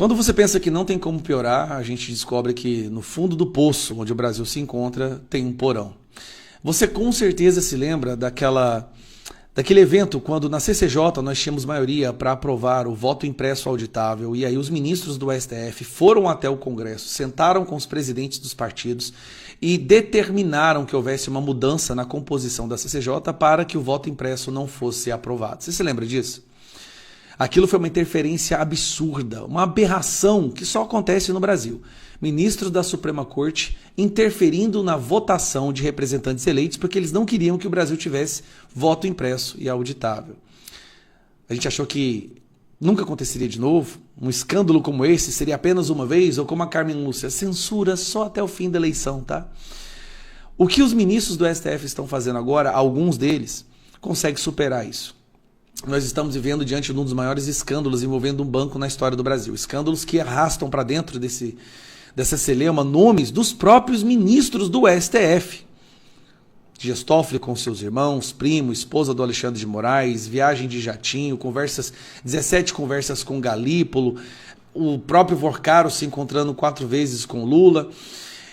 Quando você pensa que não tem como piorar, a gente descobre que no fundo do poço onde o Brasil se encontra tem um porão. Você com certeza se lembra daquele evento quando na CCJ nós tínhamos maioria para aprovar o voto impresso auditável e aí os ministros do STF foram até o Congresso, sentaram com os presidentes dos partidos e determinaram que houvesse uma mudança na composição da CCJ para que o voto impresso não fosse aprovado. Você se lembra disso? Aquilo foi uma interferência absurda, uma aberração que só acontece no Brasil. Ministros da Suprema Corte interferindo na votação de representantes eleitos porque eles não queriam que o Brasil tivesse voto impresso e auditável. A gente achou que nunca aconteceria de novo, um escândalo como esse seria apenas uma vez, ou como a Carmen Lúcia, censura só até o fim da eleição, tá? O que os ministros do STF estão fazendo agora, alguns deles, conseguem superar isso. Nós estamos vivendo diante de um dos maiores escândalos envolvendo um banco na história do Brasil. Escândalos que arrastam para dentro dessa celeuma nomes dos próprios ministros do STF. Dias Toffoli com seus irmãos, primo, esposa do Alexandre de Moraes, viagem de jatinho, 17 conversas com Galípolo, o próprio Vorcaro se encontrando 4 vezes com Lula.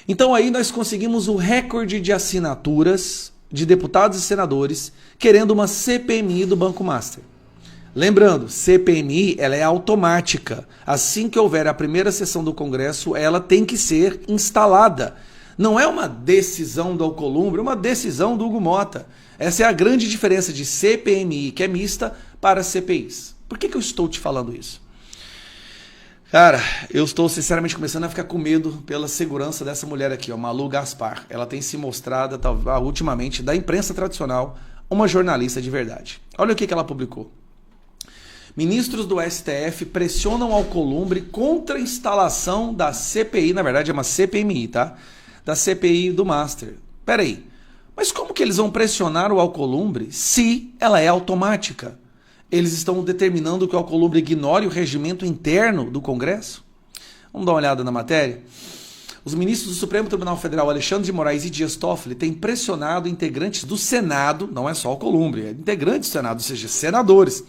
Então aí nós conseguimos o recorde de assinaturas de deputados e senadores querendo uma CPMI do Banco Master. Lembrando, CPMI ela é automática. Assim que houver a primeira sessão do Congresso, ela tem que ser instalada. Não é uma decisão do Alcolumbre, é uma decisão do Hugo Mota. Essa é a grande diferença de CPMI, que é mista, para CPIs. Por que eu estou te falando isso? Cara, eu estou sinceramente começando a ficar com medo pela segurança dessa mulher aqui, ó, Malu Gaspar. Ela tem se mostrado, ultimamente, da imprensa tradicional, uma jornalista de verdade. Olha o que ela publicou. Ministros do STF pressionam Alcolumbre contra a instalação da CPI, na verdade é uma CPMI, tá? Da CPI do Master. Peraí, mas como que eles vão pressionar o Alcolumbre se ela é automática? Eles estão determinando que o Alcolumbre ignore o regimento interno do Congresso? Vamos dar uma olhada na matéria? Os ministros do Supremo Tribunal Federal, Alexandre de Moraes e Dias Toffoli, têm pressionado integrantes do Senado, não é só Alcolumbre, é integrantes do Senado, ou seja, senadores,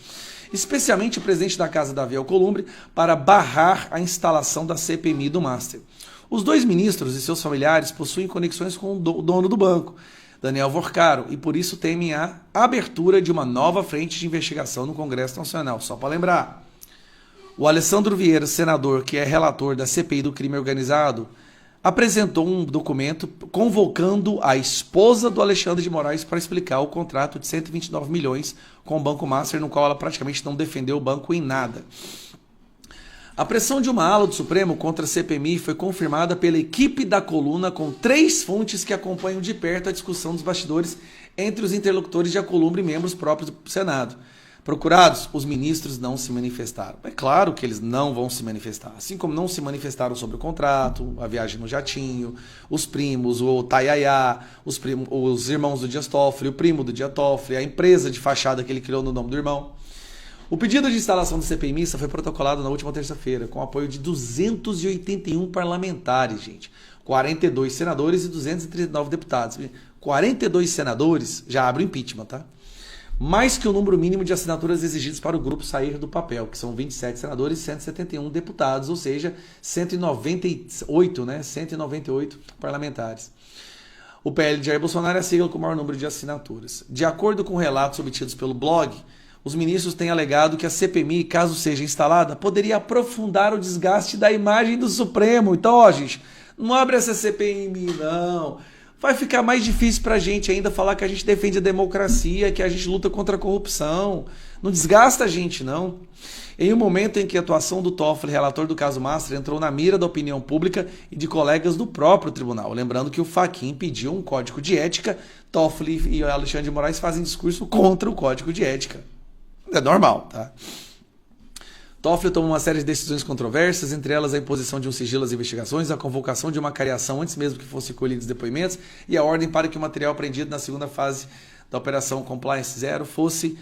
especialmente o presidente da Casa, Davi Alcolumbre, para barrar a instalação da CPMI do Master. Os dois ministros e seus familiares possuem conexões com o dono do banco, Daniel Vorcaro, e por isso temem a abertura de uma nova frente de investigação no Congresso Nacional. Só para lembrar, o Alessandro Vieira, senador, que é relator da CPI do crime organizado, apresentou um documento convocando a esposa do Alexandre de Moraes para explicar o contrato de 129 milhões com o Banco Master, no qual ela praticamente não defendeu o banco em nada. A pressão de uma ala do Supremo contra a CPMI foi confirmada pela equipe da coluna com 3 fontes que acompanham de perto a discussão dos bastidores entre os interlocutores de Alcolumbre e membros próprios do Senado. Procurados, os ministros não se manifestaram. É claro que eles não vão se manifestar, assim como não se manifestaram sobre o contrato, a viagem no jatinho, os primos, o Tayaya, os irmãos do Dias Toffoli, o primo do Dias Toffoli, a empresa de fachada que ele criou no nome do irmão. O pedido de instalação do CPI mista foi protocolado na última terça-feira, com apoio de 281 parlamentares, gente. 42 senadores e 239 deputados. 42 senadores já abre o impeachment, tá? Mais que o número mínimo de assinaturas exigidas para o grupo sair do papel, que são 27 senadores e 171 deputados, ou seja, 198, né? 198 parlamentares. O PL de Jair Bolsonaro é a sigla com o maior número de assinaturas. De acordo com relatos obtidos pelo blog, os ministros têm alegado que a CPMI, caso seja instalada, poderia aprofundar o desgaste da imagem do Supremo. Então, ó, gente, não abre essa CPMI, não. Vai ficar mais difícil pra gente ainda falar que a gente defende a democracia, que a gente luta contra a corrupção. Não desgasta a gente, não. Em um momento em que a atuação do Toffoli, relator do caso Master, entrou na mira da opinião pública e de colegas do próprio tribunal. Lembrando que o Fachin pediu um código de ética, Toffoli e Alexandre de Moraes fazem discurso contra o código de ética. É normal, tá? Toffoli tomou uma série de decisões controversas, entre elas a imposição de um sigilo às investigações, a convocação de uma cariação antes mesmo que fossem colhidos depoimentos e a ordem para que o material apreendido na segunda fase da Operação Compliance Zero fosse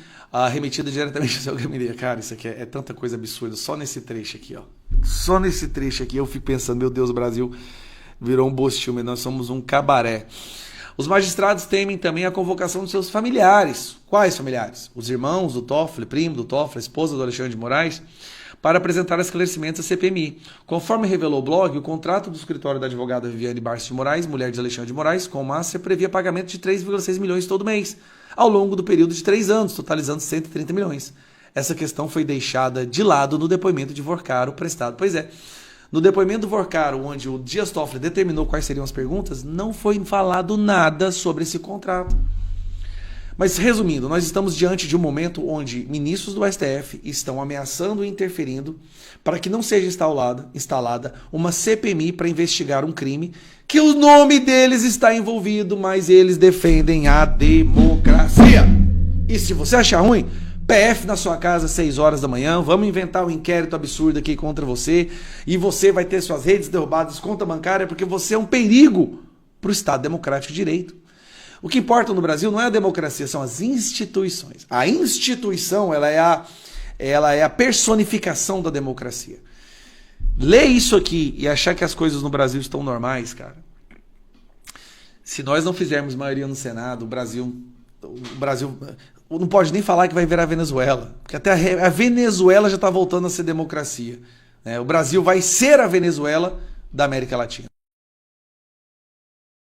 remetido diretamente ao seu gabinete. Cara, isso aqui é tanta coisa absurda, só nesse trecho aqui, ó. Só nesse trecho aqui eu fico pensando, meu Deus, o Brasil virou um bostilme, nós somos um cabaré. Os magistrados temem também a convocação dos seus familiares. Quais familiares? Os irmãos do Toffoli, primo do Toffoli, a esposa do Alexandre de Moraes, para apresentar esclarecimentos à CPMI. Conforme revelou o blog, o contrato do escritório da advogada Viviane Barça de Moraes, mulher de Alexandre de Moraes, com Márcia, previa pagamento de 3,6 milhões todo mês, ao longo do período de 3 anos, totalizando 130 milhões. Essa questão foi deixada de lado no depoimento de Vorcaro prestado. Pois é, no depoimento do Vorcaro, onde o Dias Toffoli determinou quais seriam as perguntas, não foi falado nada sobre esse contrato. Mas, resumindo, nós estamos diante de um momento onde ministros do STF estão ameaçando e interferindo para que não seja instalada uma CPMI para investigar um crime que o nome deles está envolvido, mas eles defendem a democracia. E se você achar ruim, PF na sua casa às 6 horas da manhã, vamos inventar um inquérito absurdo aqui contra você e você vai ter suas redes derrubadas, conta bancária, porque você é um perigo para o Estado Democrático de Direito. O que importa no Brasil não é a democracia, são as instituições. A instituição, ela é a personificação da democracia. Ler isso aqui e achar que as coisas no Brasil estão normais, cara. Se nós não fizermos maioria no Senado, o Brasil não pode nem falar que vai virar Venezuela, porque até a Venezuela já está voltando a ser democracia, né? O Brasil vai ser a Venezuela da América Latina.